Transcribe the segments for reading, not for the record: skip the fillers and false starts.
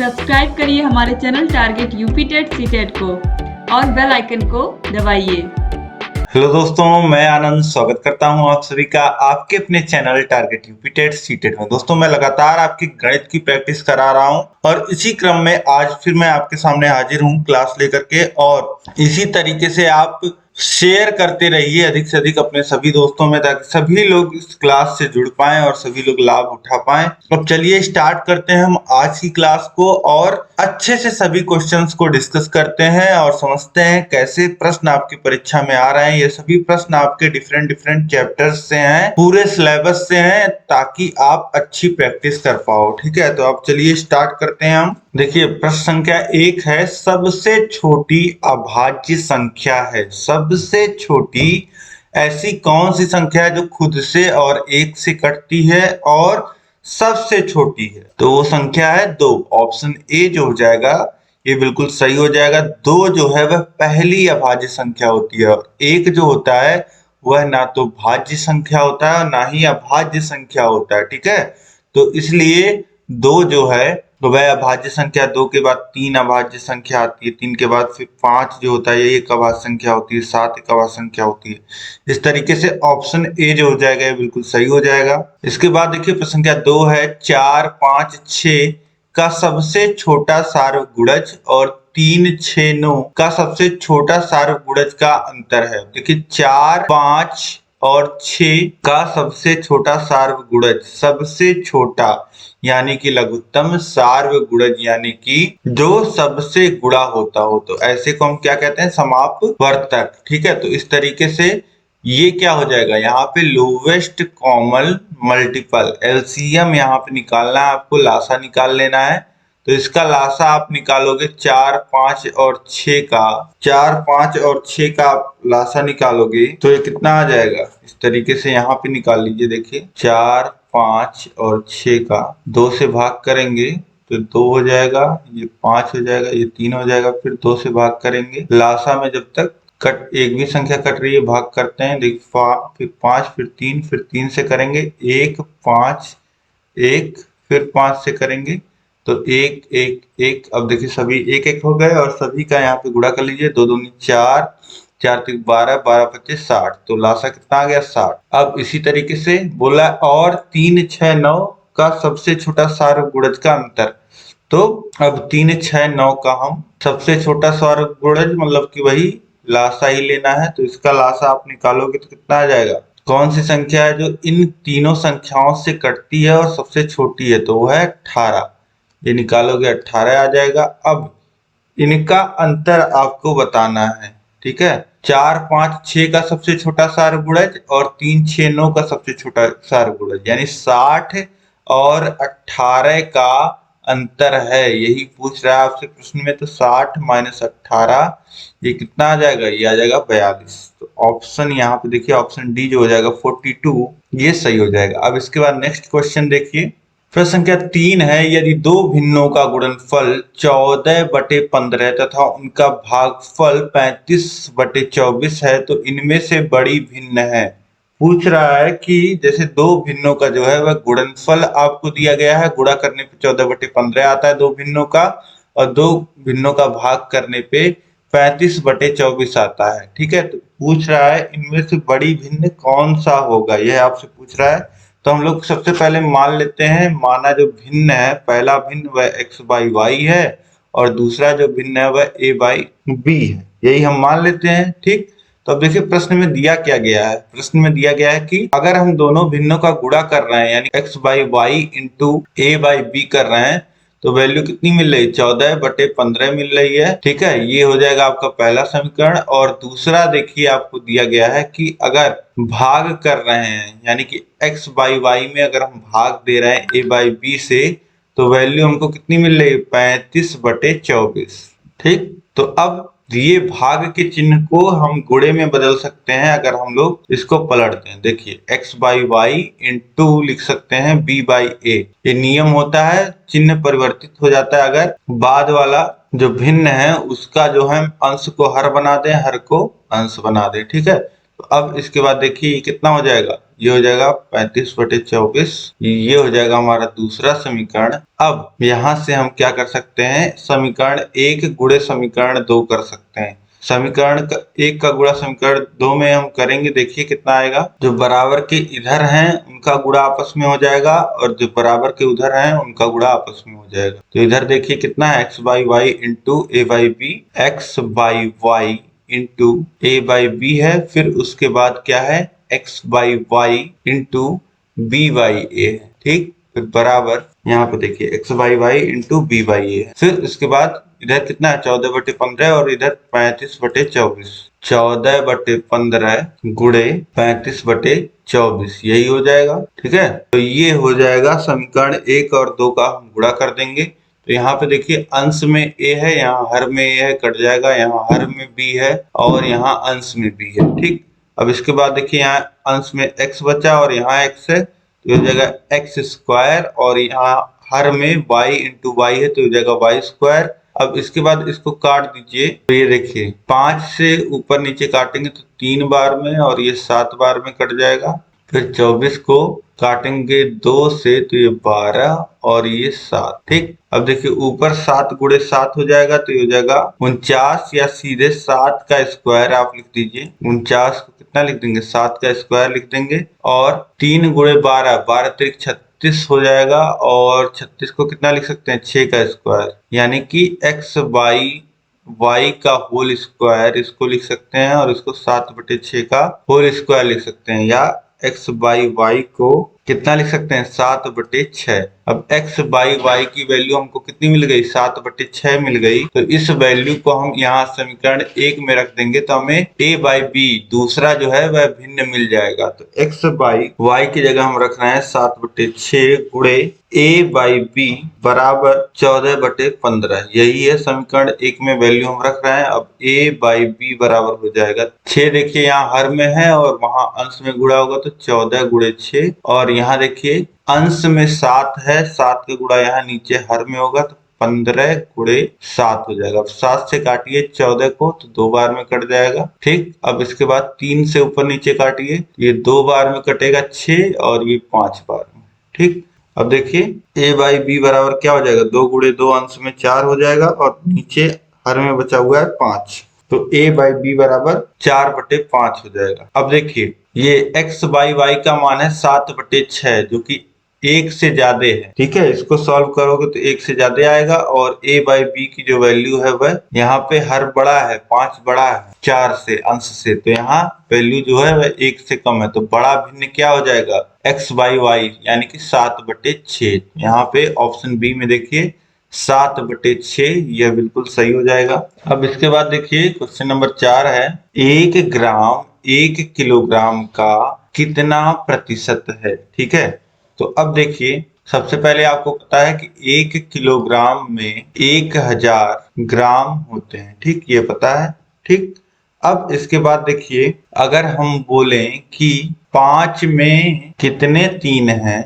Subscribe करिए हमारे channel target UP TET CTET को और बेल आइकन को दबाइए। हेलो दोस्तों, मैं आनंद स्वागत करता हूं आप सभी का आपके अपने channel target UP TET CTET में। दोस्तों, मैं लगातार आपकी गणित की प्रैक्टिस करा रहा हूं और इसी क्रम में आज फिर मैं आपके सामने हाजिर हूं क्लास लेकर के। और इसी तरीके से आप शेयर करते रहिए अधिक से अधिक अपने सभी दोस्तों में, ताकि सभी लोग इस क्लास से जुड़ पाएं और सभी लोग लाभ उठा पाएं। अब चलिए स्टार्ट करते हैं हम आज की क्लास को और अच्छे से सभी क्वेश्चंस को डिस्कस करते हैं और समझते हैं कैसे प्रश्न आपकी परीक्षा में आ रहे हैं। ये सभी प्रश्न आपके डिफरेंट चैप्टर्स से हैं, पूरे सिलेबस से हैं, ताकि आप अच्छी प्रैक्टिस कर पाओ। ठीक है, तो अब चलिए स्टार्ट करते हैं हम। देखिए, प्रश्न संख्या 1 है, सबसे छोटी अभाज्य संख्या है। सबसे छोटी ऐसी कौन सी संख्या है जो खुद से और 1 से कटती है और सबसे छोटी है? तो वो संख्या है 2। ऑप्शन ए जो हो जाएगा ये बिल्कुल सही हो जाएगा। 2 जो है वह पहली अभाज्य संख्या होती है और 1 जो होता है वह ना तो भाज्य संख्या होता है और ना ही अभाज्य संख्या होता है। ठीक है, तो इसलिए 2 जो है तो वह अभाज्य संख्या, 2 के बाद 3 अभाज्य संख्या आती है, 3 के बाद फिर 5 जो होता है ये एक अभाज्य संख्या होती है, 7 एक अभाज्य संख्या होती है। इस तरीके से ऑप्शन ए जो हो जाएगा ये बिल्कुल सही हो जाएगा। इसके बाद देखिए प्रश्न संख्या 2 है, 4, 5, 6 का सबसे छोटा सार्वगुणज और 3, 6, 9 का सबसे छोटा सार्वगुणज का अंतर है। देखिए 4, 5 और 6 का सबसे छोटा सार्वगुणज, सबसे छोटा यानी कि लघुत्तम, सार्वगुणज यानी कि जो सबसे गुणा होता हो, तो ऐसे को हम क्या कहते हैं? समापवर्तक। ठीक है, तो इस तरीके से ये क्या हो जाएगा, यहाँ पे लोवेस्ट कॉमन मल्टीपल एलसीएम यहाँ पे निकालना है आपको, लासा निकाल लेना है। तो इसका लासा आप निकालोगे 4, 5 और 6 का, 4, 5 और 6 का आप लासा निकालोगे तो ये कितना आ जाएगा? इस तरीके से यहाँ पे निकाल लीजिए। देखिए 4, 5 और 6 का 2 से भाग करेंगे तो 2 हो जाएगा, ये 5 हो जाएगा, ये 3 हो जाएगा, फिर 2 से भाग करेंगे। लासा में जब तक एक भी संख्या कट रही है भाग करते हैं। देखिए फिर 5, फिर 3, फिर 3 से करेंगे 1, 5, 1, फिर 5 से करेंगे तो 1, 1, 1। अब देखिए सभी 1, 1 हो गए और सभी का यहाँ पे गुणा कर लीजिए। 2 दूनी 4, 4 3 12, 12 25 60। तो लासा कितना आ गया? 60। अब इसी तरीके से बोला और 3, 6, 9 का सबसे छोटा सार्वगुणज का अंतर। तो अब 3, 6, 9 का हम सबसे छोटा सार्वगुणज मतलब कि वही लासा ही लेना है। तो इसका लासा आप निकालोगे तो कितना आ जाएगा? कौन सी संख्या है जो इन तीनों संख्याओं से कटती है और सबसे छोटी है? तो वो है 18। ये निकालोगे 18 आ जाएगा। अब इनका अंतर आपको बताना है। ठीक है, 4, 5, 6 का सबसे छोटा सार्वगुणज और 3, 6, 9 का सबसे छोटा सार्वगुणज, यानी 60 और 18 का अंतर है, यही पूछ रहा है आपसे प्रश्न में। तो 60 - 18 ये कितना आ जाएगा? ये आ जाएगा 42। तो ऑप्शन यहाँ पे देखिए, ऑप्शन डी जो हो जाएगा 42, ये सही हो जाएगा। अब इसके बाद नेक्स्ट क्वेश्चन देखिए, प्रश्न संख्या 3 है, यदि दो भिन्नों का गुणनफल 14/15 तथा उनका भागफल 35/24 है तो इनमें से बड़ी भिन्न है। पूछ रहा है कि जैसे दो भिन्नों का जो है वह गुणनफल आपको दिया गया है, गुणा करने पे 14/15 आता है दो भिन्नों का, और दो भिन्नों का भाग करने पे 35/24 आता है। ठीक है, तो पूछ रहा है इनमें से बड़ी भिन्न कौन सा होगा, यह आपसे पूछ रहा है। तो हम लोग सबसे पहले मान लेते हैं, माना जो भिन्न है, पहला भिन्न वह x/y है और दूसरा जो भिन्न है वह a/b है, यही हम मान लेते हैं। ठीक, तो अब देखिए प्रश्न में दिया क्या गया है। प्रश्न में दिया गया है कि अगर हम दोनों भिन्नों का गुणा कर रहे हैं, यानी x/y इंटू a/b कर रहे हैं, तो वैल्यू कितनी मिल रही है? 14/15 मिल रही है। ठीक है, ये हो जाएगा आपका पहला समीकरण। और दूसरा देखिए आपको दिया गया है कि अगर भाग कर रहे हैं, यानी कि x/y में अगर हम भाग दे रहे हैं a/b से, तो वैल्यू हमको कितनी मिल रही है? 35/24। ठीक, तो अब ये भाग के चिन्ह को हम गुणे में बदल सकते हैं अगर हम लोग इसको पलटते हैं। देखिए x/y इंटू लिख सकते हैं b/a, ये नियम होता है, चिन्ह परिवर्तित हो जाता है अगर बाद वाला जो भिन्न है उसका जो है अंश को हर बना दें, हर को अंश बना दें। ठीक है, तो अब इसके बाद देखिए ये कितना हो जाएगा, ये हो जाएगा 35/24, ये हो जाएगा हमारा दूसरा समीकरण। अब यहाँ से हम क्या कर सकते हैं, समीकरण 1 गुणे समीकरण 2 कर सकते हैं। समीकरण 1 का गुणा समीकरण 2 में हम करेंगे, देखिए कितना आएगा, जो बराबर के इधर हैं उनका गुणा आपस में हो जाएगा और जो बराबर के उधर हैं उनका गुणा आपस में हो जाएगा। तो इधर देखिए कितना है, x/y into a/b, x/y into a/b है, फिर उसके बाद क्या है, x/y इंटू b/a है, ठीक। फिर बराबर यहाँ पे देखिए x/y इंटू b/a है। फिर उसके बाद इधर कितना है, 14/15 और इधर 35/24, 14/15 गुणे 35/24, यही हो जाएगा, ठीक है। तो ये हो जाएगा समीकरण 1 और 2 का हम गुणा कर देंगे। तो यहाँ पे देखिए अंश में a है, यहाँ हर में a है, कट जाएगा, यहाँ हर में b है और यहाँ अंश में b है, ठीक। अब इसके बाद देखिए यहाँ अंश में x बचा और यहाँ x है, तो हो जाएगा x² और यहाँ हर में y इंटू y है, तो हो जाएगा y²। अब इसके बाद इसको काट दीजिए, तो ये देखिए 5 से ऊपर नीचे काटेंगे तो 3 बार में और ये 7 बार में कट जाएगा। फिर 24 को काटेंगे 2 से तो ये 12 और ये 7, ठीक। अब देखिए ऊपर 7 गुणे 7 हो जाएगा, तो ये हो जाएगा 49 या सीधे 7 का स्क्वायर आप लिख दीजिए। 49 को कितना लिख देंगे, 7 का स्क्वायर लिख देंगे और 3 गुणे 12, 12 त्रिक 36 हो जाएगा और 36 को कितना लिख सकते हैं, 6 का स्क्वायर, यानी कि x/y का होल स्क्वायर इसको लिख सकते हैं और इसको 7/6 का होल स्क्वायर लिख सकते हैं, या x/y को कितना लिख सकते हैं, 7/6। अब x/y की वैल्यू हमको कितनी मिल गई, 7/6 मिल गई। तो इस वैल्यू को हम यहाँ समीकरण 1 में रख देंगे तो हमें a/b दूसरा जो है वह भिन्न मिल जाएगा। तो x/y की जगह हम रख रहे हैं 7/6 गुणे a/b बराबर 14/15, यही है समीकरण 1 में वैल्यू हम रख रहे हैं। अब a/b बराबर हो जाएगा 6, देखिए यहाँ हर में है और वहां अंश में गुणा होगा तो 14 गुणे 6 और यहाँ देखिए अंश में 7 है, 7 का गुणा यहाँ नीचे हर में होगा तो 15 गुणे 7 हो जाएगा। अब 7 से काटिए 14 को तो 2 बार में कट जाएगा, ठीक। अब इसके बाद 3 से ऊपर नीचे काटिए, ये 2 बार में कटेगा 6 और ये 5 बार में, ठीक। अब देखिए a/b बराबर क्या हो जाएगा, 2 गुणे 2 अंश में 4 हो जाएगा और नीचे हर में बचा हुआ है 5, तो a/b बराबर 4/5 हो जाएगा। अब देखिए ये x/y का मान है 7/6 जो कि 1 से ज्यादा है, ठीक है। इसको सॉल्व करोगे तो 1 से ज्यादा आएगा और a/b की जो वैल्यू है वह यहाँ पे हर बड़ा है, 5 बड़ा है 4 से अंश से, तो यहाँ वैल्यू जो है वह 1 से कम है, तो बड़ा भिन्न क्या हो जाएगा, x/y यानी कि 7/6। यहाँ पे ऑप्शन बी में देखिए 7/6, यह बिल्कुल सही हो जाएगा। अब इसके बाद देखिए क्वेश्चन नंबर 4 है, 1 ग्राम 1 किलोग्राम का कितना प्रतिशत है, ठीक है। तो अब देखिए सबसे पहले आपको पता है कि 1 किलोग्राम में 1000 ग्राम होते हैं, ठीक, ये पता है, ठीक। अब इसके बाद देखिए अगर हम बोलें कि 5 में कितने 3 हैं,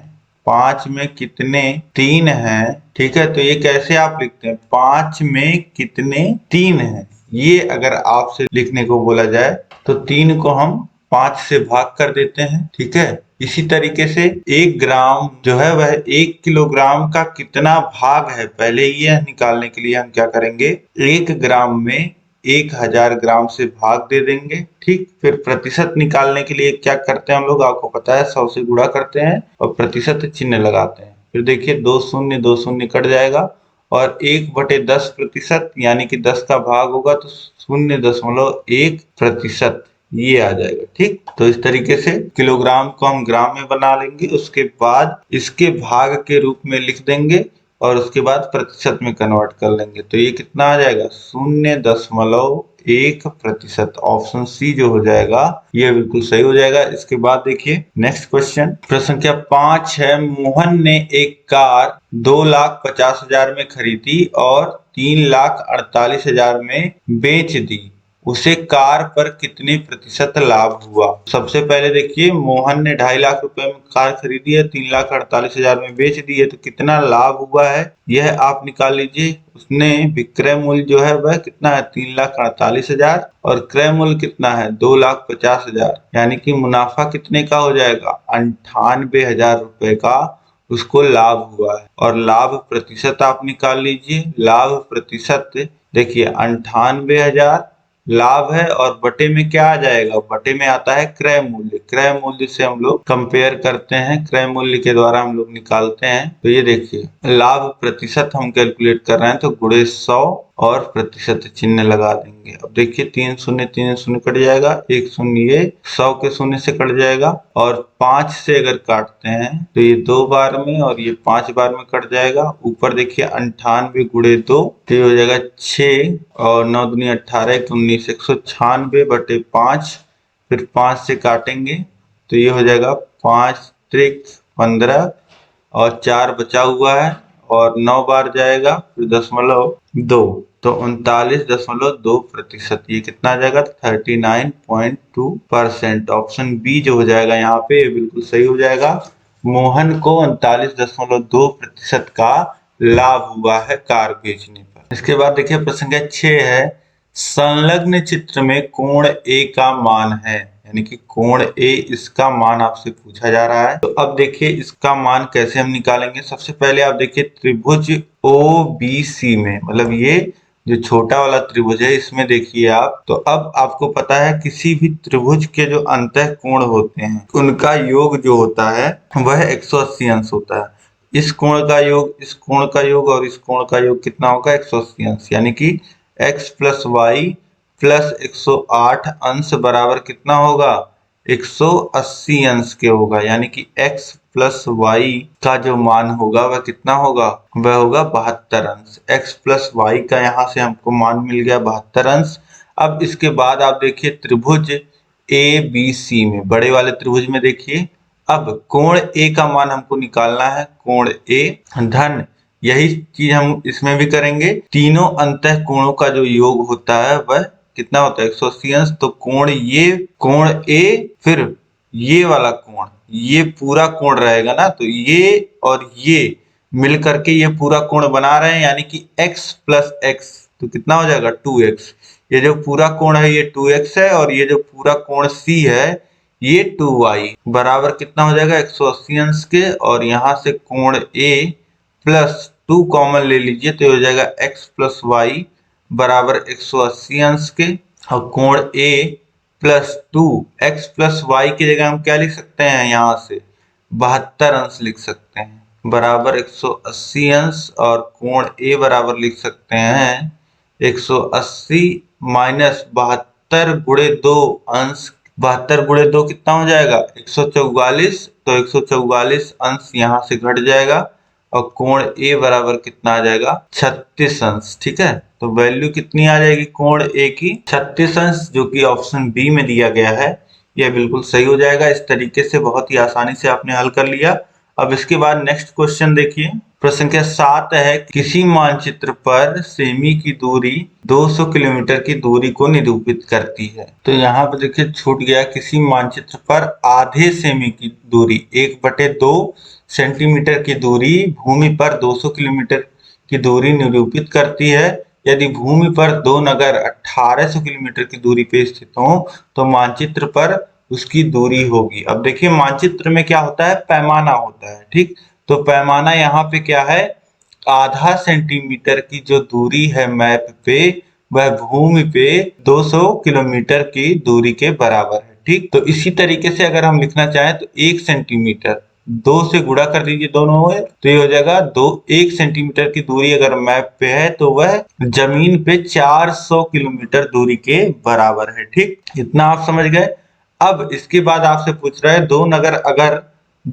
5 में कितने 3 हैं, ठीक है, तो ये कैसे आप लिखते हैं, 5 में कितने 3 हैं। ये अगर आपसे लिखने को बोला जाए तो 3 को हम 5 से भाग कर देते हैं, ठीक है। इसी तरीके से 1 ग्राम जो है वह 1 किलोग्राम का कितना भाग है, पहले यह निकालने के लिए हम क्या करेंगे, 1 ग्राम में 1000 ग्राम से भाग दे देंगे, ठीक। फिर प्रतिशत निकालने के लिए क्या करते हैं हम लोग, आपको पता है 100 से गुणा करते हैं और प्रतिशत चिन्ह लगाते हैं। फिर देखिए 2 शून्य 2 शून्य कट जाएगा और 1/10% यानी कि 10 का भाग होगा तो 0.1% ये आ जाएगा, ठीक। तो इस तरीके से किलोग्राम को हम ग्राम में बना लेंगे, उसके बाद इसके भाग के रूप में लिख देंगे और उसके बाद प्रतिशत में कन्वर्ट कर लेंगे, तो ये कितना आ जाएगा 0.1%। ऑप्शन सी जो हो जाएगा ये बिल्कुल सही हो जाएगा। इसके बाद देखिए नेक्स्ट क्वेश्चन, प्रश्न संख्या 5 है, मोहन ने एक कार 2,50,000 में खरीदी और 3,48,000 में बेच दी उसे कार पर कितने प्रतिशत लाभ हुआ। सबसे पहले देखिए, मोहन ने 2.5 लाख रुपए में कार खरीदी है, 3,48,000 में बेच दी है, तो कितना लाभ हुआ है यह आप निकाल लीजिए। उसने विक्रय मूल्य जो है वह कितना है, 3,48,000, और क्रय मूल्य कितना है, 2,50,000, यानी कि मुनाफा कितने का हो जाएगा, 98,000 रुपए का उसको लाभ हुआ है। और लाभ प्रतिशत आप निकाल लीजिए। लाभ प्रतिशत देखिए 98,000 लाभ है, और बटे में क्या आ जाएगा, बटे में आता है क्रय मूल्य। क्रय मूल्य से हम लोग कंपेयर करते हैं, क्रय मूल्य के द्वारा हम लोग निकालते हैं। तो ये देखिए लाभ प्रतिशत हम कैलकुलेट कर रहे हैं, तो गुणे 100 और प्रतिशत चिन्ह लगा देंगे। अब देखिए 3 शून्य कट जाएगा, 1 शून्य, ये 100 के शून्य से कट जाएगा, और 5 से अगर काटते हैं तो ये 2 बार में और ये 5 बार में कट जाएगा। ऊपर देखिए 98 गुणे 2, तो ये हो जाएगा 6, और 9 दूनी 18, 19, 196 बटे 5, फिर 5 से काटेंगे तो ये हो जाएगा 5 त्रिक 15, और 4 बचा हुआ है, और 9 बार जाएगा, फिर 0.2, तो 39.2%। ये कितना आ जाएगा, 39.2%। ऑप्शन बी जो हो जाएगा यहाँ पे, ये बिल्कुल सही हो जाएगा। मोहन को 39.2% का लाभ हुआ है कार बेचने पर। इसके बाद देखिए प्रश्न संख्या 6 है, संलग्न चित्र में कोण ए का मान है, यानी कि कोण ए, इसका मान आपसे पूछा जा रहा है। तो अब देखिए इसका मान कैसे हम निकालेंगे। सबसे पहले आप देखिए त्रिभुज OBC में, मतलब ये जो छोटा वाला त्रिभुज है इसमें देखिए आप, तो अब आपको पता है किसी भी त्रिभुज के जो अंतः कोण होते हैं उनका योग जो होता है वह 180 अंश होता है। इस कोण का योग, इस कोण का योग और इस कोण का योग कितना होगा, 180 अंश, यानी कि x प्लस वाई प्लस 108 अंश बराबर कितना होगा, 180 अंश के होगा। यानी कि x प्लस वाई का जो मान होगा वह कितना होगा, वह होगा 72 अंश। x प्लस वाई का यहाँ से हमको मान मिल गया 72 अंश। अब इसके बाद आप देखिए त्रिभुज ABC में, बड़े वाले त्रिभुज में देखिए, अब कोण ए का मान हमको निकालना है। कोण ए धन, यही चीज हम इसमें भी करेंगे, तीनों अंतः कोणों का जो योग होता है वह कितना होता है, 180 अंश। तो कोण ए, फिर ये वाला कोण, ये पूरा कोण रहेगा ना, तो ये और ये मिल करके ये पूरा कोण बना रहे हैं, यानी कि x प्लस x, तो कितना हो जाएगा 2x। ये जो पूरा कोण है ये 2x है, और ये जो पूरा कोण C है ये 2y, बराबर कितना हो जाएगा 180 अंश के। और यहाँ से कोण A प्लस 2 कॉमन ले लीजिए, तो हो जाएगा x प्लस वाई बराबर 180 अंश के। और कोण A plus 2, x plus Y की जगह हम क्या लिख सकते हैं, यहाँ से 72 अंश लिख सकते हैं, बराबर 180 अंश। और कोण A बराबर लिख सकते हैं 180 माइनस 72 गुणे 2 अंश, 72 गुणे 2 कितना हो जाएगा, 144, तो 144 अंश यहाँ से घट जाएगा, और कोण A बराबर कितना आ जाएगा, 36 अंश। ठीक है, तो वैल्यू कितनी आ जाएगी कोण A की, 36 अंश, जो कि ऑप्शन बी में दिया गया है। यह बिल्कुल सही हो जाएगा। इस तरीके से बहुत ही आसानी से आपने हल कर लिया। अब इसके बाद नेक्स्ट क्वेश्चन देखिए, प्रश्न संख्या 7 है, किसी मानचित्र पर सेमी की दूरी 200 किलोमीटर की दूरी को निरूपित करती है। तो यहाँ पर देखिए छूट गया, किसी मानचित्र पर आधे सेमी की दूरी 1/2 सेंटीमीटर की दूरी भूमि पर 200 किलोमीटर की दूरी निरूपित करती है। यदि भूमि पर दो नगर 1800 किलोमीटर की दूरी पे स्थित हो तो मानचित्र पर उसकी दूरी होगी। अब देखिए मानचित्र में क्या होता है, पैमाना होता है। ठीक, तो पैमाना यहाँ पे क्या है, आधा सेंटीमीटर की जो दूरी है मैप पे, वह भूमि पे 200 किलोमीटर की दूरी के बराबर है। ठीक, तो इसी तरीके से अगर हम लिखना चाहें तो 1 सेंटीमीटर 2 से गुणा कर दीजिए दोनों में, तो ये हो जाएगा 1 सेंटीमीटर की दूरी अगर मैप पे है तो वह जमीन पे 400 किलोमीटर दूरी के बराबर है। ठीक, इतना आप समझ गए। अब इसके बाद आपसे पूछ रहा है, दो नगर अगर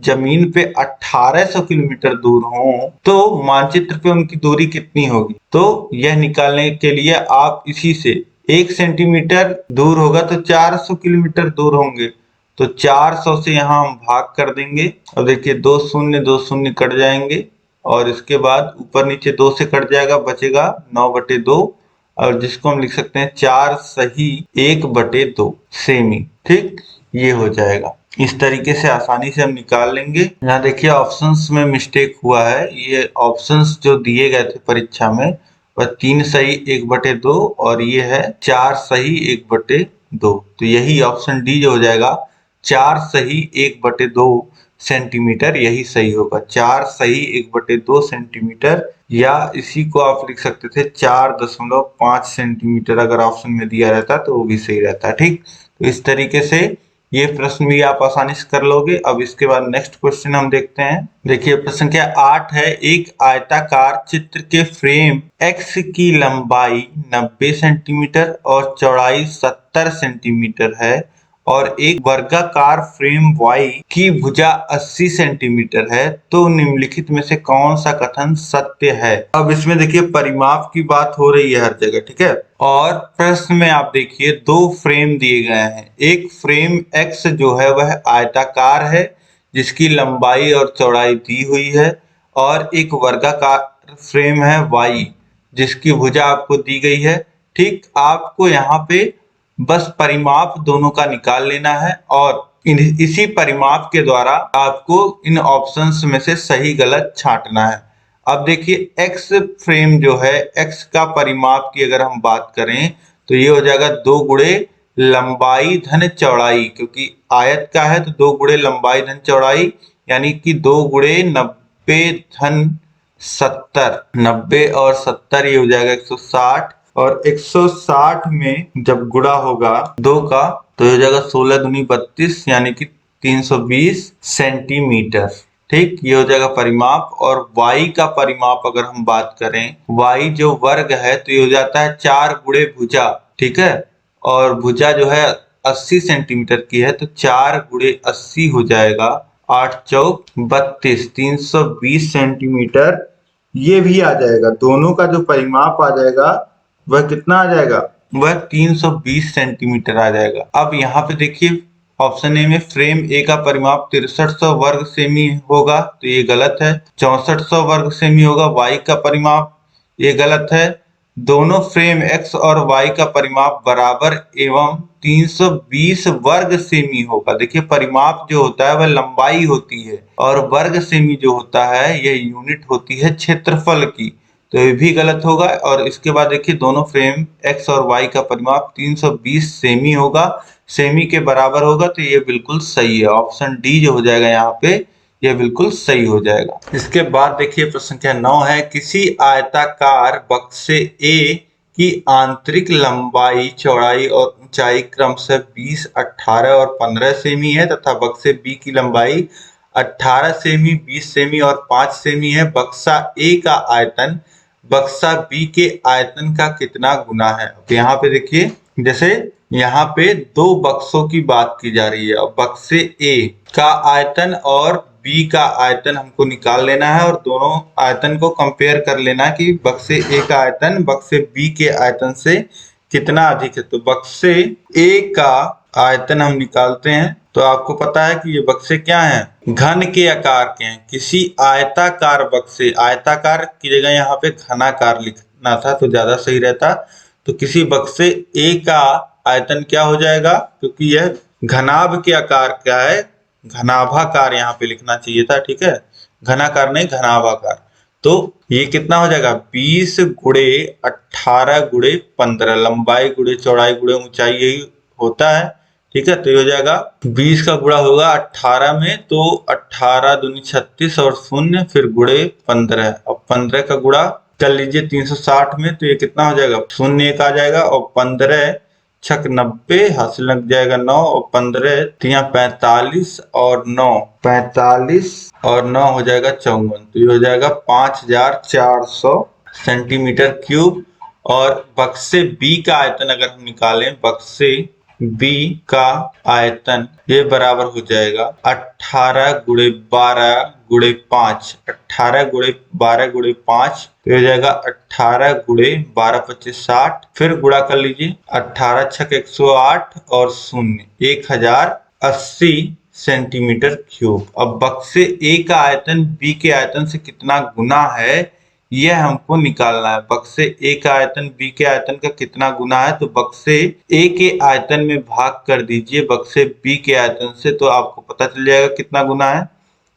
जमीन पे 1800 किलोमीटर दूर हो तो मानचित्र पे उनकी दूरी कितनी होगी। तो यह निकालने के लिए आप इसी से 1 सेंटीमीटर दूर होगा तो 400 किलोमीटर दूर होंगे, तो 400 से यहाँ हम भाग कर देंगे। और देखिए 2 शून्य कट जाएंगे, और इसके बाद ऊपर नीचे 2 से कट जाएगा, बचेगा 9/2। और जिसको हम लिख सकते हैं 4 सही 1/2 सेमी। ठीक, ये हो जाएगा। इस तरीके से आसानी से हम निकाल लेंगे। यहाँ देखिए ऑप्शंस में मिस्टेक हुआ है। ये ऑप्शंस जो दिए गए थे परीक्षा में वह 3 सही 1/2 और ये है 4 सही 1/2। तो यही ऑप्शन डी जो हो जाएगा 4 सही 1/2 सेंटीमीटर, यही सही होगा। 4 सही 1/2 सेंटीमीटर, या इसी को आप लिख सकते थे 4.5 सेंटीमीटर। अगर ऑप्शन में दिया रहता तो वो भी सही रहता। ठीक, तो इस तरीके से ये प्रश्न भी आप आसानी से कर लोगे। अब इसके बाद नेक्स्ट क्वेश्चन हम देखते हैं। देखिए प्रश्न संख्या 8 है, एक आयताकार चित्र के फ्रेम x की लंबाई 90 सेंटीमीटर और चौड़ाई 70 सेंटीमीटर है और एक वर्गाकार फ्रेम y की भुजा 80 सेंटीमीटर है, तो निम्नलिखित में से कौन सा कथन सत्य है। अब इसमें देखिए परिमाप की बात हो रही है हर जगह, ठीक है। और प्रश्न में आप देखिए 2 फ्रेम दिए गए हैं। एक फ्रेम x जो है वह आयताकार है जिसकी लंबाई और चौड़ाई दी हुई है, और एक वर्गाकार फ्रेम है y जिसकी भुजा आपको दी गई है। ठीक, आपको यहाँ पे बस परिमाप दोनों का निकाल लेना है और इसी परिमाप के द्वारा आपको इन ऑप्शंस में से सही गलत छांटना है। अब देखिए x फ्रेम जो है, x का परिमाप की अगर हम बात करें तो ये हो जाएगा 2 गुणे लंबाई धन चौड़ाई, क्योंकि आयत का है तो 2 गुणे लंबाई धन चौड़ाई, यानी कि 2 गुणे 90 धन 70। 90 और 70 ये हो जाएगा 160, और 160 में जब गुणा होगा 2 का तो हो जाएगा 16 दूनी 32, यानी कि 320 सेंटीमीटर। ठीक, ये हो जाएगा परिमाप। और y का परिमाप अगर हम बात करें, y जो वर्ग है तो ये हो जाता है 4 गुणे भुजा। ठीक है, और भुजा जो है 80 सेंटीमीटर की है तो 4 गुणे 80 हो जाएगा 8 चौक 32, 320 सेंटीमीटर। ये भी आ जाएगा, दोनों का जो परिमाप आ जाएगा वह कितना आ जाएगा, वह 320 सेंटीमीटर आ जाएगा। अब यहाँ पे देखिए ऑप्शन ए में फ्रेम ए का परिमाप 6300 वर्ग सेमी होगा, तो ये गलत है। 6400 वर्ग सेमी होगा y का परिमाप, ये गलत है। दोनों फ्रेम x और y का परिमाप बराबर एवं 320 वर्ग सेमी होगा। देखिए परिमाप जो होता है वह लंबाई होती है और वर्ग सेमी जो होता है यह यूनिट होती है क्षेत्रफल की, तो ये भी गलत होगा। और इसके बाद देखिए दोनों फ्रेम x और y का परिमाप 320 सेमी होगा, सेमी के बराबर होगा, तो ये बिल्कुल सही है। ऑप्शन डी जो हो जाएगा यहाँ पे ये बिल्कुल सही हो जाएगा। इसके बाद देखिए प्रश्न संख्या 9 है, किसी आयताकार बक्से A की आंतरिक लंबाई चौड़ाई और ऊंचाई क्रमशः 20, 18 और 15 सेमी है तथा बक्से B की लंबाई 18 सेमी, 20 सेमी और 5 सेमी है। बक्सा A का आयतन बक्सा B के आयतन का कितना गुना है। तो यहाँ पे देखिए जैसे यहाँ पे 2 बक्सों की बात की जा रही है और बक्से A का आयतन और B का आयतन हमको निकाल लेना है और दोनों आयतन को कंपेयर कर लेना है कि बक्से A का आयतन बक्से B के आयतन से कितना अधिक है। तो बक्से A का आयतन हम निकालते हैं तो आपको पता है कि ये बक्से क्या हैं, घन के आकार के हैं। किसी आयताकार बक्से, आयताकार की जगह यहाँ पे घनाकार लिखना था तो ज्यादा सही रहता। तो किसी बक्से A का आयतन क्या हो जाएगा, क्योंकि यह घनाभ के आकार का है, घनाभाकार यहाँ पे लिखना चाहिए था। ठीक है, घनाकार नहीं घनाभाकार। तो ये कितना हो जाएगा 20 गुणे 18 गुणे 15, लंबाई गुणे चौड़ाई गुणे ऊंचाई यही होता है। ठीक है, तो ये हो जाएगा 20 का गुणा होगा 18 में तो 18 दूनी 36 और 0 फिर गुणे 15। अब 15 का गुणा कर लीजिए 360 में तो ये कितना हो जाएगा 0 1 आ जाएगा और 15 छक 90, हासिल लग जाएगा 9 और 15 तिया 45 और 9 45 और 9 हो जाएगा 54, तो ये हो जाएगा 5400 सेंटीमीटर क्यूब। और बक्से B का आयतन अगर हम निकालें, बक्से B का आयतन ये बराबर हो जाएगा 18 गुणे 12 गुणे 5, 18 गुणे 12 गुणे 5 तो हो जाएगा 18 गुणे 12 25 60, फिर गुणा कर लीजिए 18 छक 108 और 0 1080 सेंटीमीटर क्यूब। अब बक्से A का आयतन B के आयतन से कितना गुना है यह हमको निकालना है। बक्से ए का आयतन बी के आयतन का कितना गुना है, तो बक्से ए के आयतन में भाग कर दीजिए बक्से बी के आयतन से, तो आपको पता चल जाएगा कितना गुना है।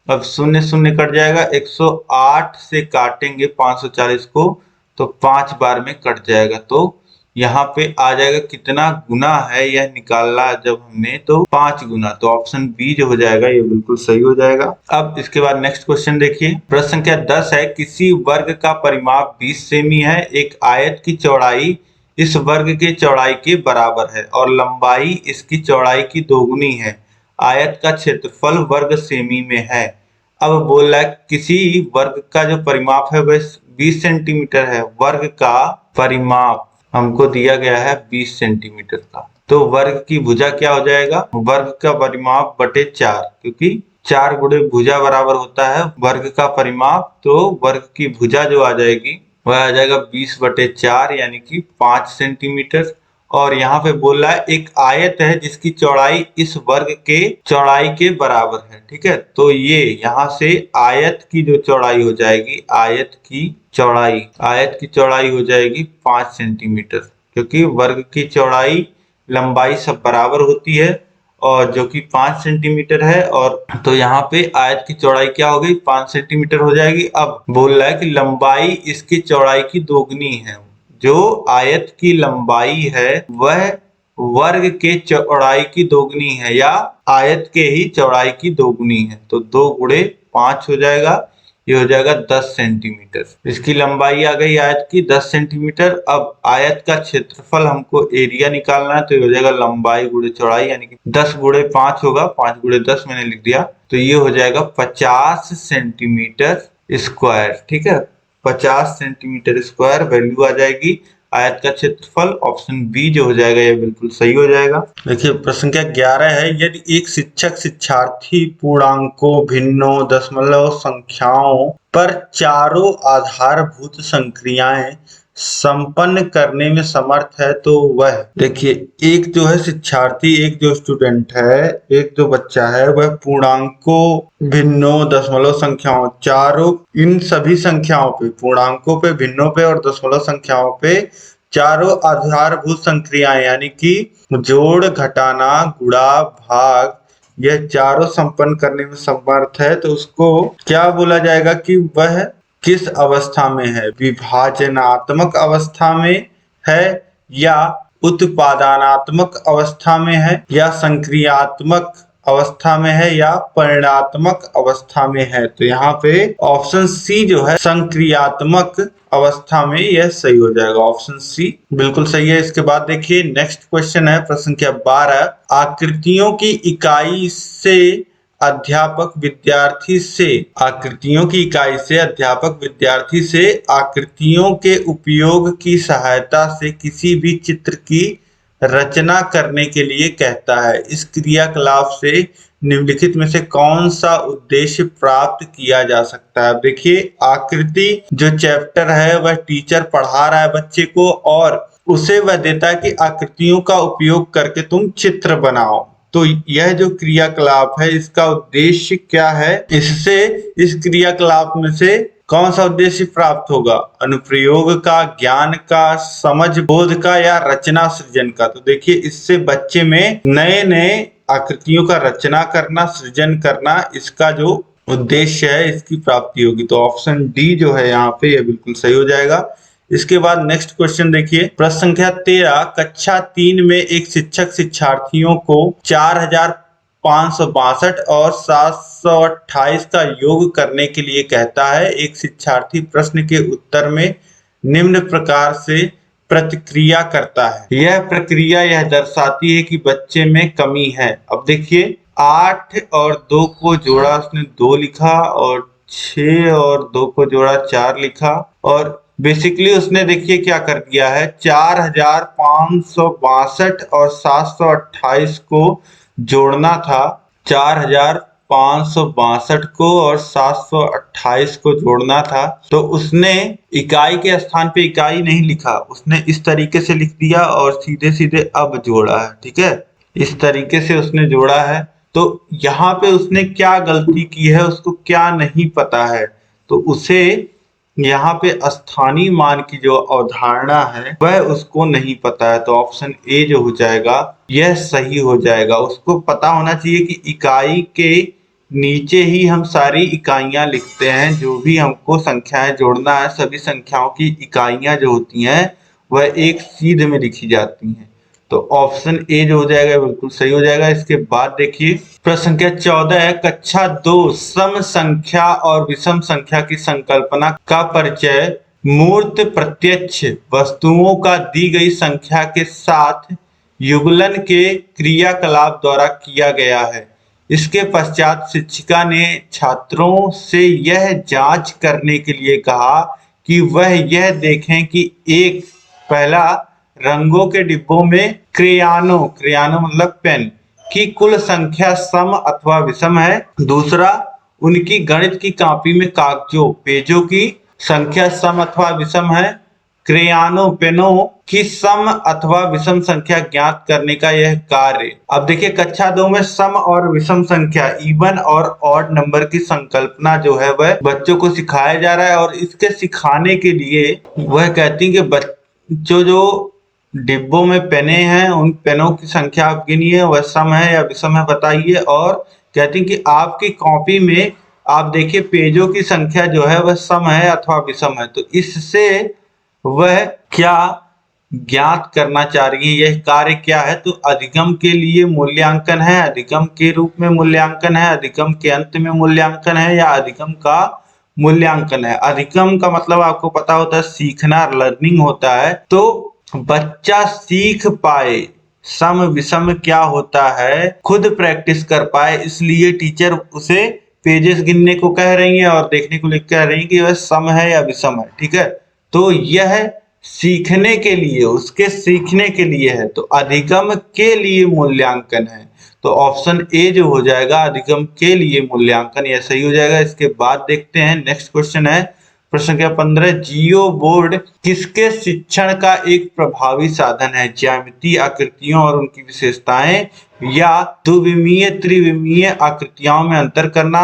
अब शून्य शून्य कट जाएगा, 108 से काटेंगे 540 को तो 5 बार में कट जाएगा, तो यहाँ पे आ जाएगा कितना गुना है यह निकालना जब हमने, तो 5 गुना। तो ऑप्शन बी जो हो जाएगा ये बिल्कुल सही हो जाएगा। अब इसके बाद नेक्स्ट क्वेश्चन देखिए, प्रश्न संख्या 10 है, किसी वर्ग का परिमाप 20 सेमी है, एक आयत की चौड़ाई इस वर्ग के चौड़ाई के बराबर है और लंबाई इसकी चौड़ाई की दोगुनी है, आयत का क्षेत्रफल वर्ग सेमी में है। अब बोल रहा है किसी वर्ग का जो परिमाप है वह 20 सेंटीमीटर है, वर्ग का परिमाप हमको दिया गया है 20 सेंटीमीटर का, तो वर्ग की भुजा क्या हो जाएगा, वर्ग का परिमाप बटे 4, क्योंकि 4 गुणे भुजा बराबर होता है वर्ग का परिमाप, तो वर्ग की भुजा जो आ जाएगी वह आ जाएगा 20/4 यानी कि 5 सेंटीमीटर। और यहाँ पे बोल रहा है एक आयत है जिसकी चौड़ाई इस वर्ग के चौड़ाई के बराबर है, ठीक है। तो ये यहाँ से आयत की जो चौड़ाई हो जाएगी, आयत की चौड़ाई हो जाएगी 5 सेंटीमीटर, क्योंकि वर्ग की चौड़ाई लंबाई सब बराबर होती है और जो कि 5 सेंटीमीटर है, और तो यहाँ पे आयत की चौड़ाई क्या हो गई, 5 सेंटीमीटर हो जाएगी। अब बोल रहा है कि लंबाई इसकी चौड़ाई की दोगुनी है, जो आयत की लंबाई है वह वर्ग के चौड़ाई की दोगुनी है या आयत के ही चौड़ाई की दोगुनी है, तो 2 गुणे 5 हो जाएगा, ये हो जाएगा 10 सेंटीमीटर। इसकी लंबाई आ गई आयत की 10 सेंटीमीटर। अब आयत का क्षेत्रफल हमको एरिया निकालना है, तो ये हो जाएगा लंबाई गुणे चौड़ाई, यानी कि 10 गुणे 5 होगा, 5 गुणे 10 मैंने लिख दिया, तो ये हो जाएगा 50 सेंटीमीटर स्क्वायर, ठीक है। 50 सेंटीमीटर स्क्वायर वैल्यू आ जाएगी आयत का क्षेत्रफल। ऑप्शन बी जो हो जाएगा ये बिल्कुल सही हो जाएगा। देखिए प्रश्न संख्या 11 है, यदि एक शिक्षक शिक्षार्थी पूर्णांकों, भिन्नों, दशमलव संख्याओं पर चारों आधारभूत संक्रियाएं संपन्न करने में समर्थ है तो वह, देखिए एक जो है शिक्षार्थी, एक जो स्टूडेंट है, एक जो बच्चा है, वह पूर्णांकों, भिन्नों, दशमलव संख्याओं, चारों इन सभी संख्याओं पे, पूर्णांकों पे, भिन्नों पे और दशमलव संख्याओं पे चारों आधारभूत संक्रियाएं यानी कि जोड़, घटाना, गुणा, भाग, यह चारों संपन्न करने में समर्थ है, तो उसको क्या बोला जाएगा कि वह किस अवस्था में है, विभाजनात्मक अवस्था में है या उत्पादनात्मक अवस्था में है या संक्रियात्मक अवस्था में है या परिणात्मक अवस्था में है। तो यहाँ पे ऑप्शन सी जो है संक्रियात्मक अवस्था में यह सही हो जाएगा, ऑप्शन सी बिल्कुल सही है। इसके बाद देखिए नेक्स्ट क्वेश्चन है प्रश्न संख्या 12, आकृतियों की इकाई से अध्यापक विद्यार्थी से, आकृतियों की इकाई से अध्यापक विद्यार्थी से आकृतियों के उपयोग की सहायता से किसी भी चित्र की रचना करने के लिए कहता है। इस क्रियाकलाप से निम्नलिखित में से कौन सा उद्देश्य प्राप्त किया जा सकता है। देखिए आकृति जो चैप्टर है वह टीचर पढ़ा रहा है बच्चे को और उसे वह देता है कि आकृतियों का उपयोग करके तुम चित्र बनाओ। तो यह जो क्रियाकलाप है इसका उद्देश्य क्या है, इससे इस क्रियाकलाप में से कौन सा उद्देश्य प्राप्त होगा, अनुप्रयोग का, ज्ञान का, समझ बोध का या रचना सृजन का। तो देखिए इससे बच्चे में नए नए आकृतियों का रचना करना, सृजन करना, इसका जो उद्देश्य है इसकी प्राप्ति होगी। तो ऑप्शन डी जो है यहाँ पे यह बिल्कुल सही हो जाएगा। इसके बाद नेक्स्ट क्वेश्चन देखिए प्रश्न संख्या 13, कक्षा 3 में एक शिक्षक शिक्षार्थियों को 4562 और 728 का योग करने के लिए कहता है। एक शिक्षार्थी प्रश्न के उत्तर में निम्न प्रकार से प्रतिक्रिया करता है। यह प्रक्रिया यह दर्शाती है कि बच्चे में कमी है। अब देखिए 8 और 2 को जोड़ा उसने 2 लिखा और 6 और 2 को जोड़ा 4 लिखा और बेसिकली उसने देखिए क्या कर दिया है, 4562 और 728 को जोड़ना था, 4562 को और 728 को जोड़ना था, तो उसने इकाई के स्थान पे इकाई नहीं लिखा, उसने इस तरीके से लिख दिया और सीधे सीधे अब जोड़ा है, ठीक है, इस तरीके से उसने जोड़ा है। तो यहाँ पे उसने क्या गलती की है उसको क्या नहीं पता है, तो उसे यहाँ पे स्थानीय मान की जो अवधारणा है वह उसको नहीं पता है, तो ऑप्शन ए जो हो जाएगा यह सही हो जाएगा। उसको पता होना चाहिए कि इकाई के नीचे ही हम सारी इकाइयां लिखते हैं, जो भी हमको संख्याएं जोड़ना है सभी संख्याओं की इकाइयां जो होती हैं वह एक सीध में लिखी जाती हैं। तो ऑप्शन ए जो हो जाएगा बिल्कुल सही हो जाएगा। इसके बाद देखिए प्रश्न संख्या 14 है, कक्षा 2 सम संख्या और विषम संख्या की संकल्पना का परिचय मूर्त प्रत्यक्ष वस्तुओं का दी गई संख्या के साथ युगलन के क्रियाकलाप द्वारा किया गया है। इसके पश्चात शिक्षिका ने छात्रों से यह जांच करने के लिए कहा कि वह यह देखें कि एक, पहला, रंगों के डिब्बों में क्रेयानों मतलब पेन की कुल संख्या सम अथवा विषम है। दूसरा, उनकी गणित की कॉपी में पेजों की संख्या सम अथवा विषम है। पेनों की सम अथवा विषम संख्या ज्ञात करने का यह कार्य। अब देखिए कक्षा 2 में सम और विषम संख्या, इवन और ऑड नंबर की संकल्पना जो है वह बच्चों को सिखाया जा रहा है, और इसके सिखाने के लिए वह कहती है कि बच्चों जो डिब्बों में पेने हैं उन पेनों की संख्या आप गिनिए, वह सम है या विषम है बताइए। और कहती हैं कि आपकी कॉपी में आप देखिए पेजों की संख्या जो है वह सम है अथवा विषम है। तो इससे वह क्या ज्ञात करना चाह रही है, यह कार्य क्या है? तो अधिगम के लिए मूल्यांकन है, अधिगम के रूप में मूल्यांकन है, अधिगम के अंत में मूल्यांकन है, या अधिगम का मूल्यांकन है। अधिगम का मतलब आपको पता होता है सीखना, लर्निंग होता है। तो बच्चा सीख पाए सम विषम क्या होता है, खुद प्रैक्टिस कर पाए, इसलिए टीचर उसे पेजेस गिनने को कह रही है और देखने को कह रही है कि वह सम है या विषम है। ठीक है, तो यह सीखने के लिए, उसके सीखने के लिए है, तो अधिगम के लिए मूल्यांकन है। तो ऑप्शन ए जो हो जाएगा अधिगम के लिए मूल्यांकन, यह सही हो जाएगा। इसके बाद देखते हैं नेक्स्ट क्वेश्चन है प्रश्न संख्या 15, जियो बोर्ड किसके शिक्षण का एक प्रभावी साधन है? ज्यामितीय आकृतियों और उनकी विशेषताएं, या द्विविमीय त्रिविमीय आकृतियों में अंतर करना,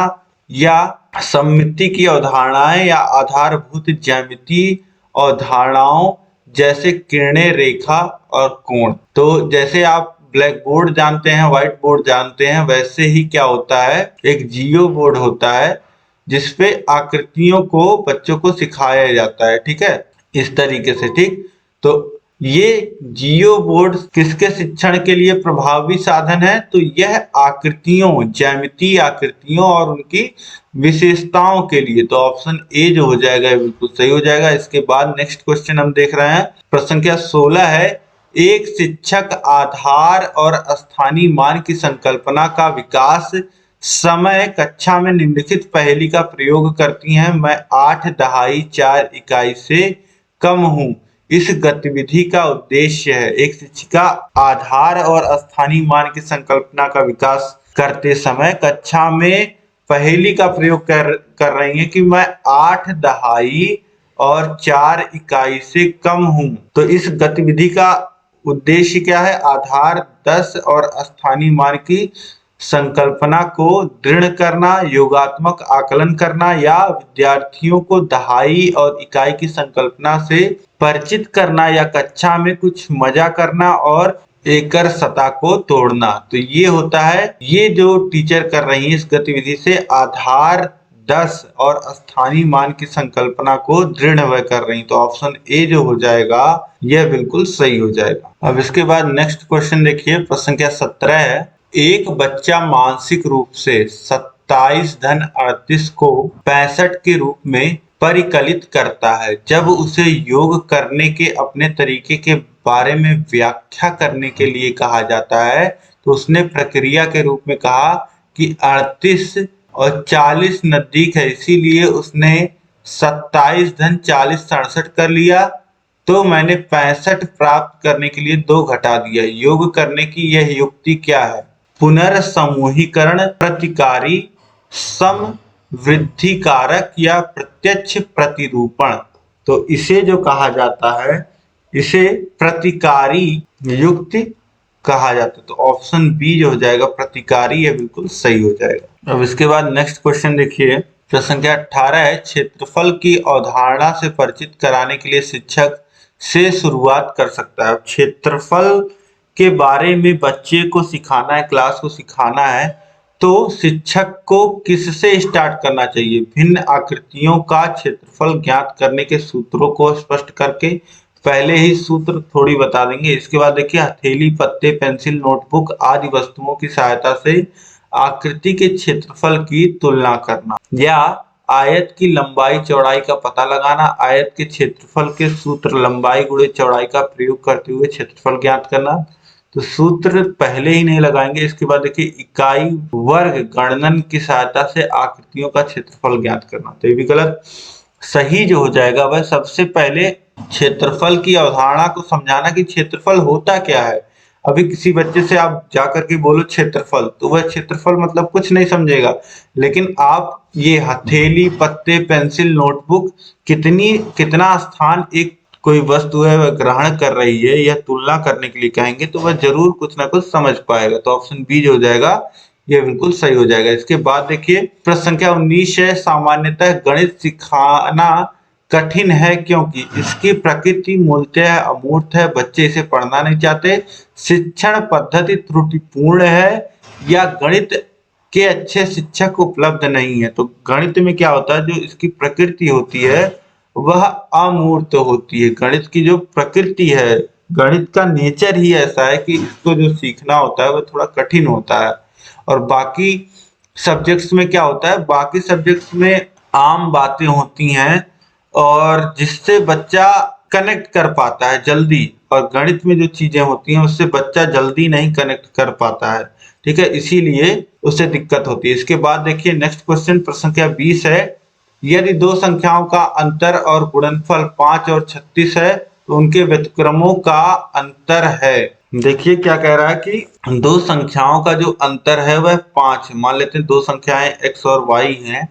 या सममिति की अवधारणाएं, या आधारभूत ज्यामितीय अवधारणाओं जैसे किरणें, रेखा और कोण। तो जैसे आप ब्लैक बोर्ड जानते हैं, व्हाइट बोर्ड जानते हैं, वैसे ही क्या होता है, एक जियो बोर्ड होता है जिसपे आकृतियों को बच्चों को सिखाया जाता है। ठीक है, इस तरीके से। ठीक, तो ये जियो बोर्ड किसके शिक्षण के लिए प्रभावी साधन है? तो यह आकृतियों, ज्यामितीय आकृतियों और उनकी विशेषताओं के लिए। तो ऑप्शन ए जो हो जाएगा बिल्कुल सही हो जाएगा। इसके बाद नेक्स्ट क्वेश्चन हम देख रहे हैं प्रश्न संख्या 16 है, एक शिक्षक आधार और स्थानीय मान की संकल्पना का विकास समय कक्षा में निम्नलिखित पहेली का प्रयोग करती हैं। मैं 8 दहाई 4 इकाई से कम हूं। इस गतिविधि का उद्देश्य है। एक शिक्षिका आधार और स्थानीय मान की संकल्पना का विकास करते समय कक्षा में पहेली का प्रयोग कर रही है कि मैं 8 दहाई और 4 इकाई से कम हूं। तो इस गतिविधि का उद्देश्य क्या है? आधार 10 और स्थानीय मान की संकल्पना को दृढ़ करना, योगात्मक आकलन करना, या विद्यार्थियों को दहाई और इकाई की संकल्पना से परिचित करना, या कक्षा में कुछ मजा करना और एकल सतह को तोड़ना। तो ये होता है, ये जो टीचर कर रही है इस गतिविधि से आधार 10 और स्थानीय मान की संकल्पना को दृढ़ वह कर रही। तो ऑप्शन ए जो हो जाएगा यह बिल्कुल सही हो जाएगा। अब इसके बाद नेक्स्ट क्वेश्चन देखिए प्रश्न संख्या 17 है, एक बच्चा मानसिक रूप से 27 धन 38 को 65 के रूप में परिकलित करता है। जब उसे योग करने के अपने तरीके के बारे में व्याख्या करने के लिए कहा जाता है, तो उसने प्रक्रिया के रूप में कहा कि 38 और 40 नजदीक है, इसीलिए उसने 27 धन 40 67 कर लिया। तो मैंने 65 प्राप्त करने के लिए 2 घटा दिया। योग करने की यह युक्ति क्या है? पुनर्समूहीकरण, प्रतिकारी, समवृद्धि कारक, या प्रत्यक्ष प्रतिरूपण। तो इसे जो कहा जाता है इसे प्रतिकारी युक्ति कहा जाता है। तो ऑप्शन बी जो हो जाएगा प्रतिकारी, यह बिल्कुल सही हो जाएगा। अब इसके बाद नेक्स्ट क्वेश्चन देखिए प्रश्न संख्या 18 है, क्षेत्रफल की अवधारणा से परिचित कराने के लिए शिक्षक से शुरुआत कर सकता है। क्षेत्रफल के बारे में बच्चे को सिखाना है, क्लास को सिखाना है, तो शिक्षक को किससे स्टार्ट करना चाहिए? भिन्न आकृतियों का क्षेत्रफल ज्ञात करने के सूत्रों को स्पष्ट करके, पहले ही सूत्र थोड़ी बता देंगे। इसके बाद देखिए, हथेली, पत्ते, पेंसिल, नोटबुक आदि वस्तुओं की सहायता से आकृति के क्षेत्रफल की तुलना करना, या आयत की लंबाई चौड़ाई का पता लगाना। आयत के क्षेत्रफल के सूत्र लंबाई गुणे चौड़ाई का प्रयोग करते हुए क्षेत्रफल ज्ञात करना। तो सूत्र पहले ही नहीं लगाएंगे। इसके बाद देखिए, इकाई वर्ग गणन की सहायता से आकृतियों का क्षेत्रफल ज्ञात करना। तो ये भी गलत। सही जो हो जाएगा वह सबसे पहले क्षेत्रफल की अवधारणा को समझाना कि क्षेत्रफल होता क्या है। अभी किसी बच्चे से आप जाकर के बोलो क्षेत्रफल, तो वह क्षेत्रफल मतलब कुछ नहीं समझेगा। लेकिन आप ये हथेली, पत्ते, पेंसिल, नोटबुक कितना स्थान एक कोई वस्तु है वह ग्रहण कर रही है, यह तुलना करने के लिए कहेंगे, तो वह जरूर कुछ ना कुछ समझ पाएगा। तो ऑप्शन बी जो हो जाएगा ये बिल्कुल सही हो जाएगा। इसके बाद देखिए, प्रश्न संख्या 19 है, सामान्यतः गणित सिखाना कठिन है क्योंकि इसकी प्रकृति मूलतः अमूर्त है, बच्चे इसे पढ़ना नहीं चाहते, शिक्षण पद्धति त्रुटिपूर्ण है, या गणित के अच्छे शिक्षक उपलब्ध नहीं है। तो गणित में क्या होता है, जो इसकी प्रकृति होती है वह अमूर्त होती है। गणित की जो प्रकृति है, गणित का नेचर ही ऐसा है कि इसको जो सीखना होता है वह थोड़ा कठिन होता है। और बाकी सब्जेक्ट्स में क्या होता है, बाकी सब्जेक्ट्स में आम बातें होती हैं और जिससे बच्चा कनेक्ट कर पाता है जल्दी, और गणित में जो चीजें होती हैं उससे बच्चा जल्दी नहीं कनेक्ट कर पाता है। ठीक है, इसीलिए उससे दिक्कत होती है। इसके बाद देखिए, नेक्स्ट क्वेश्चन प्रश्न संख्या 20 है, यदि दो संख्याओं का अंतर और गुणनफल 5 और 36 है तो उनके व्युत्क्रमों का अंतर है। देखिए क्या कह रहा है कि दो संख्याओं का जो अंतर है वह 5 है। मान लेते हैं दो संख्याएं x और y हैं,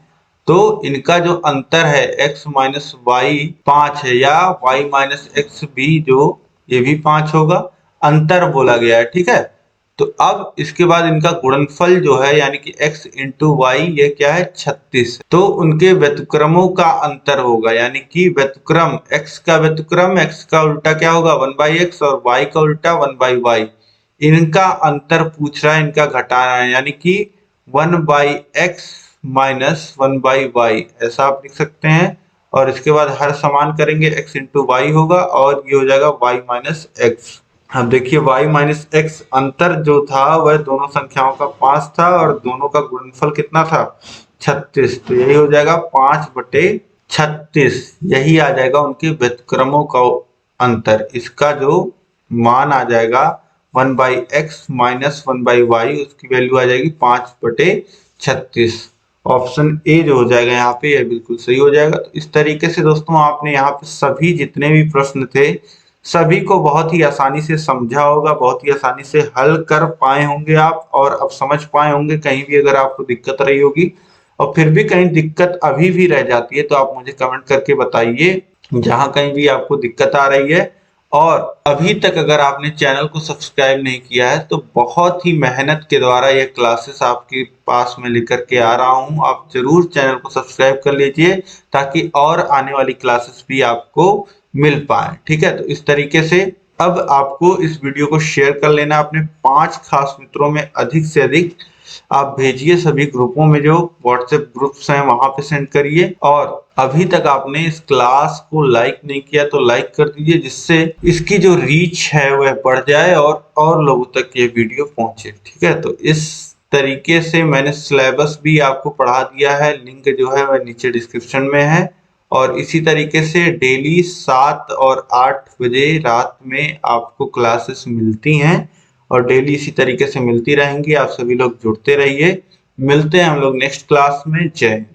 तो इनका जो अंतर है x माइनस वाई 5 है, या y माइनस एक्स भी जो ये भी 5 होगा, अंतर बोला गया है। ठीक है, तो अब इसके बाद इनका गुणनफल जो है यानी कि x इंटू वाई, ये क्या है 36, तो उनके व्युत्क्रमों का अंतर होगा, यानी कि व्युत्क्रम x का व्युत्क्रम x का उल्टा क्या होगा 1/x, और y का उल्टा 1/y। इनका अंतर पूछ रहा है, इनका घटाना है, यानी कि 1/x माइनस 1/y, ऐसा आप लिख सकते हैं। और इसके बाद हर समान करेंगे, x इंटू वाई होगा और ये हो जाएगा y माइनस एक्स। अब देखिए, y माइनस एक्स अंतर जो था वह दोनों संख्याओं का 5 था और दोनों का गुणनफल कितना था 36, तो यही हो जाएगा 5/36, यही आ जाएगा उनके व्युत्क्रमों का अंतर। इसका जो मान आ जाएगा 1/x माइनस 1/y, उसकी वैल्यू आ जाएगी 5/36। ऑप्शन ए जो हो जाएगा यहाँ पे, यह बिल्कुल सही हो जाएगा। तो इस तरीके से दोस्तों आपने यहाँ पे सभी जितने भी प्रश्न थे सभी को बहुत ही आसानी से समझा होगा, बहुत ही आसानी से हल कर पाए होंगे आप, और अब समझ पाए होंगे। कहीं भी अगर आपको दिक्कत रही होगी और फिर भी कहीं दिक्कत अभी भी रह जाती है तो आप मुझे कमेंट करके बताइए, जहां कहीं भी आपको दिक्कत आ रही है। और अभी तक अगर आपने चैनल को सब्सक्राइब नहीं किया है तो बहुत ही मेहनत के द्वारा ये क्लासेस आपके पास में लेकर के आ रहा हूं, आप जरूर चैनल को सब्सक्राइब कर लीजिए ताकि और आने वाली क्लासेस भी आपको मिल पाए। ठीक है, तो इस तरीके से अब आपको इस वीडियो को शेयर कर लेना अपने 5 खास मित्रों में, अधिक से अधिक आप भेजिए, सभी ग्रुपों में जो व्हाट्सएप ग्रुप्स हैं वहां पे सेंड करिए। और अभी तक आपने इस क्लास को लाइक नहीं किया तो लाइक कर दीजिए, जिससे इसकी जो रीच है वह बढ़ जाए और लोगों तक ये वीडियो पहुंचे। ठीक है, तो इस तरीके से मैंने सिलेबस भी आपको पढ़ा दिया है, लिंक जो है वह नीचे डिस्क्रिप्शन में है। और इसी तरीके से डेली 7 और 8 बजे रात में आपको क्लासेस मिलती हैं और डेली इसी तरीके से मिलती रहेंगी। आप सभी लोग जुड़ते रहिए। मिलते हैं हम लोग नेक्स्ट क्लास में। जय हिंद।